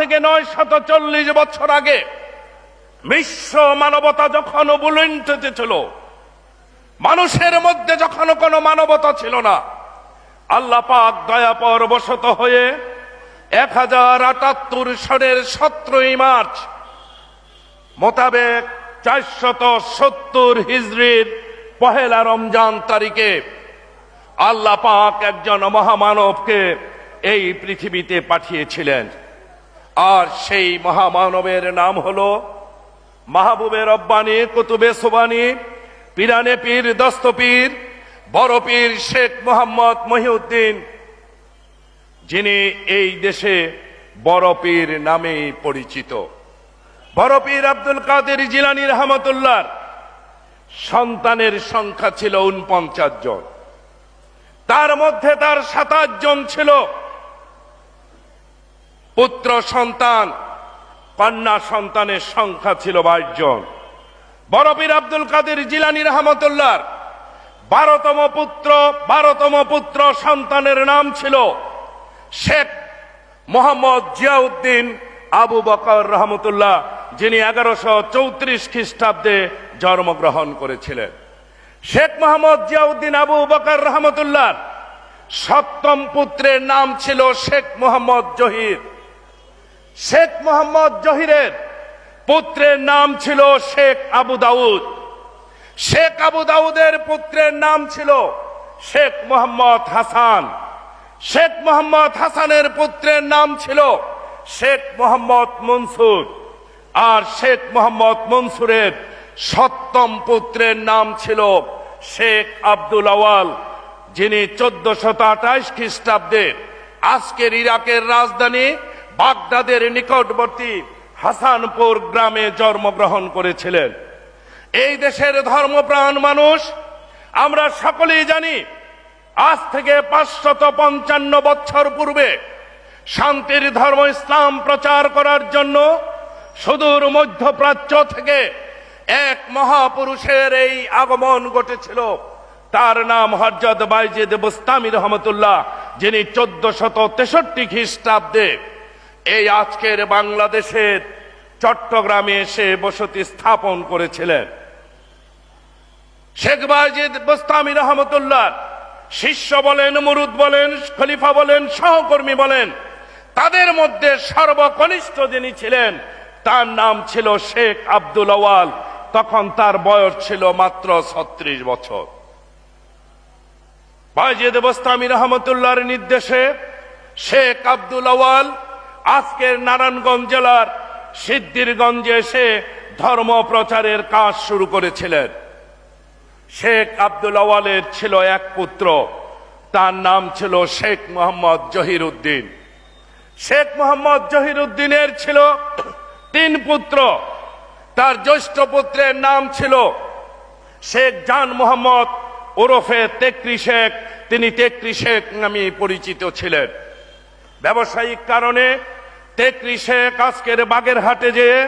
থেকে 940 বছর আগে বিশ্ব মানবতা যখন বুলুন্ঠিত ছিল, মানুষের মধ্যে যখন কোনো মানবতা ছিল না, আল্লাহ পাক দয়া পরবশত হয়ে 1078 সনের 17 মার্চ মোতাবেক 470 হিজরির পহেলা রমজান তারিখে আল্লাহ পাক একজন মহামানবকে এই পৃথিবীতে পাঠিয়েছিলেন। আর সেই মহামানবের নাম হলো মাহবুবে রব্বানী, কুতুবে সুবানী, পিরানে পীর, দস্তপীর, বড় পীর শেখ মোহাম্মদ মহিউদ্দিন, যিনি এই দেশে বড় পীর নামে পরিচিত। বড় পীর আব্দুল কাদের জিলানী রহমতুল্লাহর সন্তানের সংখ্যা ছিল 49 জন। তার মধ্যে তার 27 জন ছিল পুত্র সন্তান, কন্যা সন্তানের সংখ্যা ছিল 22 জন। বড় পীর আব্দুল কাদের জিলানী রহমতুল্লাহর 12তম পুত্র সন্তানের নাম ছিল শেখ মোহাম্মদ জিয়াউদ্দিন আবু বকর রহমতুল্লাহ, যিনি 1134 খ্রিস্টাব্দে জন্মগ্রহণ করেছিলেন। শেখ মোহাম্মদ জিয়াউদ্দিন আবু বকর রহমতুল্লাহ 7ম পুত্রের নাম ছিল শেখ মোহাম্মদ জহির। শেখ মোহাম্মদ জহিরের পুত্রের নাম ছিল শেখ আবু দাউদ। শেখ আবু দাউদের পুত্রের নাম ছিল শেখ মোহাম্মদ হাসান। শেখ মোহাম্মদ হাসানের পুত্রের নাম ছিল শেখ মোহাম্মদ মনসুর। আর শেখ মোহাম্মদ মনসুরের 7ম পুত্রের নাম ছিল শেখ আব্দুল আওয়াল, যিনি 1428 খ্রিস্টাব্দে আজকের ইরাকের রাজধানী বাগদাদের নিকটবর্তী হাসানপুর গ্রামে জন্মগ্রহণ করেছিলেন। এই দেশের ধর্মপ্রাণ মানুষ আমরা সকলেই জানি, আজ থেকে 555 বছর পূর্বে শান্তির ধর্ম ইসলাম প্রচার করার জন্য সুদূর মধ্যপ্রাচ্য থেকে এক মহাপুরুষের এই আগমন ঘটেছিল। তার নাম হযরত বাইজিদ বুস্তামি রহমতুল্লাহ, যিনি 1463 খ্রিস্টাব্দে এই আজকের বাংলাদেশের চট্টগ্রামে এসে বসতি স্থাপন করেছিলেন। শেখ বাইজিদ বুস্তামি রহমতুল্লাহ শিষ্য বলেন, মুরিদ বলেন, খলিফা বলেন, সহকর্মী বলেন, তাদের মধ্যে সর্বকনিষ্ঠ যিনি ছিলেন তার নাম ছিল শেখ আব্দুল আওয়াল। তখন তার বয়স ছিল মাত্র 36 বছর। বাইজিদ বুস্তামি রহমতুল্লাহর নির্দেশে শেখ আব্দুল আওয়াল আজকের নারায়ণগঞ্জ জেলার সিদ্ধিরগঞ্জে এসে ধর্ম প্রচারের কাজ শুরু করেছিলেন। শেখ আব্দুল আওয়ালের ছিল এক পুত্র, তার নাম ছিল শেখ মোহাম্মদ জহির উদ্দিন। শেখ মোহাম্মদ জহির উদ্দিনের ছিল 3 পুত্র। তার জ্যেষ্ঠ পুত্রের নাম ছিল শেখ জান মোহাম্মদ ওরফে তেকরি শেখ, তিনি তেকরি শেখ নামে পরিচিত ছিলেন। ব্যবসায়িক কারণে তেকরি শেখ আজকের বাগেরহাটে যেয়ে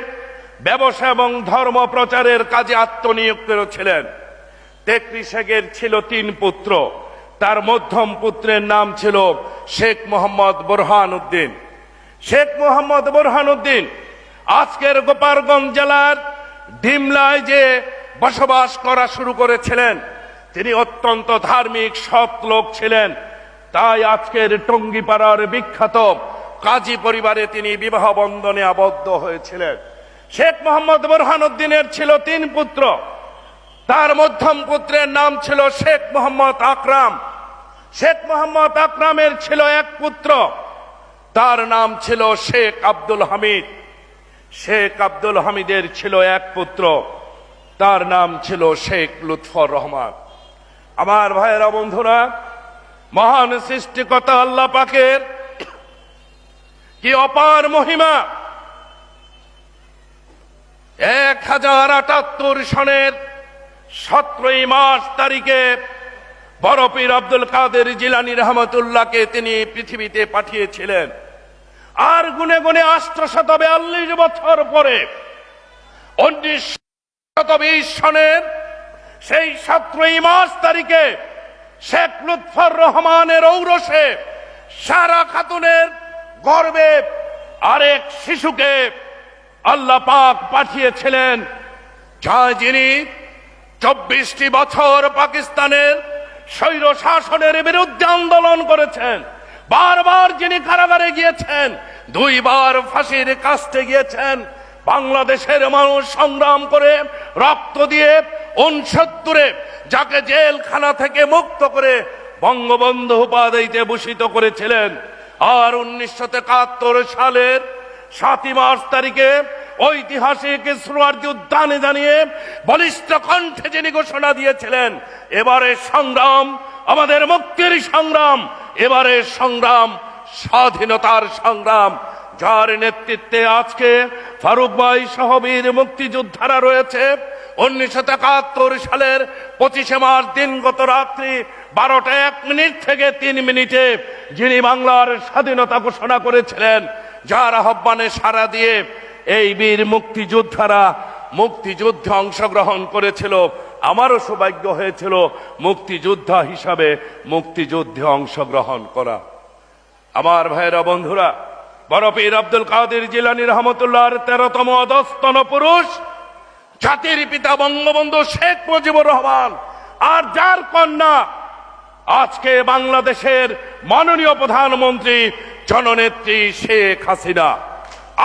ব্যবসা এবং ধর্ম প্রচারের কাজে আত্মনিয়োগ করেছিলেন। তেকরি শেখের ছিল 3 পুত্র। তার মধ্যম পুত্রের নাম ছিল শেখ মোহাম্মদ বোরহান উদ্দিন। শেখ মোহাম্মদ বোরহান উদ্দিন আজকের গোপালগঞ্জ জেলার ডিমলায় যে বসবাস করা শুরু করেছিলেন, তিনি অত্যন্ত ধার্মিক সৎ লোক ছিলেন। তাই আজকের টঙ্গিপাড়ার বিখ্যাত কাজী পরিবারে তিনি বিবাহ বন্ধনে আবদ্ধ হয়েছিলেন। শেখ মোহাম্মদ বোরহান উদ্দিনের ছিল 3 পুত্র। তার মধ্যম পুত্রের নাম ছিল শেখ মোহাম্মদ আকরাম। শেখ মোহাম্মদ আকরামের ছিল 1 পুত্র, তার নাম ছিল শেখ আব্দুল হামিদ। শেখ আব্দুল হামিদের ছিল 1 পুত্র, তার নাম ছিল শেখ লুৎফর রহমান। আমার ভাইয়েরা, বন্ধুরা, মহান সৃষ্টিকর্তা আল্লাহ পাকের কি অপার মহিমা! 1078 সনের 17 মার্চ তারিখে বড় পীর আব্দুল কাদের জিলানী রহমতুল্লাহকে তিনি পৃথিবীতে পাঠিয়েছিলেন। আর গুনে গুনে 842 বছর পরে 1920 সনের সেই 17 মার্চ তারিখে শেখ লুৎফর রহমানের ঔরসে সারা খাতুনের গর্বে আরেক শিশুকে আল্লাহ পাক পাঠিয়েছিলেন, যিনি 24টি বছর পাকিস্তানের স্বৈর শাসনের বিরুদ্ধে আন্দোলন করেছেন, বারবার যিনি কারাগারে গিয়েছেন, 2 বার ফাঁসির কাস্টে গিয়েছেন, বাংলাদেশের মানুষ সংগ্রাম করে রক্ত দিয়ে 69-এ যাকে জেলখানা থেকে মুক্ত করে বঙ্গবন্ধু উপাধিতে ভূষিত করেছিলেন। আর 1971 সালের 7 মার্চ তারিখে ঐতিহাসিক সোহরাওয়ার্দী উদ্যানে জানিয়ে বলিষ্ঠ কণ্ঠে যিনি ঘোষণা দিয়েছিলেন, এবারে সংগ্রাম আমাদের মুক্তির সংগ্রাম, এবারে সংগ্রাম স্বাধীনতার সংগ্রাম, যার নেতৃত্বে আজকে ফারুক ভাই সহ বীর মুক্তিযোদ্ধারা রয়েছে। 1971 সালের 25 মার্চ দিনগত রাত্রি 12টা 1 মিনিট থেকে 3 মিনিটে যিনি বাংলার স্বাধীনতা ঘোষণা করেছিলেন, যার আহ্বানে সাড়া দিয়ে এই বীর মুক্তিযোদ্ধারা মুক্তিযুদ্ধে অংশগ্রহণ করেছিল। আমারও সৌভাগ্য হয়েছিল মুক্তিযোদ্ধা হিসাবে মুক্তিযুদ্ধে অংশগ্রহণ করা। আমার ভাইয়েরা, বন্ধুরা, বড় পীর আব্দুল কাদের জিলানী রহমতুল্লাহর 13তম অধস্তন পুরুষ জাতির পিতা বঙ্গবন্ধু শেখ মুজিবুর রহমান, আর যার কন্যা আজকে বাংলাদেশের মাননীয় প্রধানমন্ত্রী জননেত্রী শেখ হাসিনা।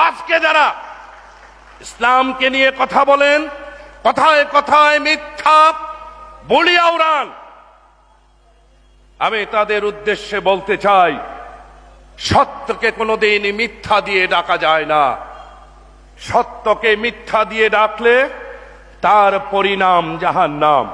আজকে যারা ইসলামকে নিয়ে কথা বলেন, কথায় কথায় মিথ্যা বলিয়া উড়ান, আমি তাদের উদ্দেশ্যে বলতে চাই, সত্যকে কোনোদিন মিথ্যা দিয়ে ডাকা যায় না। সত্যকে মিথ্যা দিয়ে ডাকলে তার পরিণাম জাহান্নাম।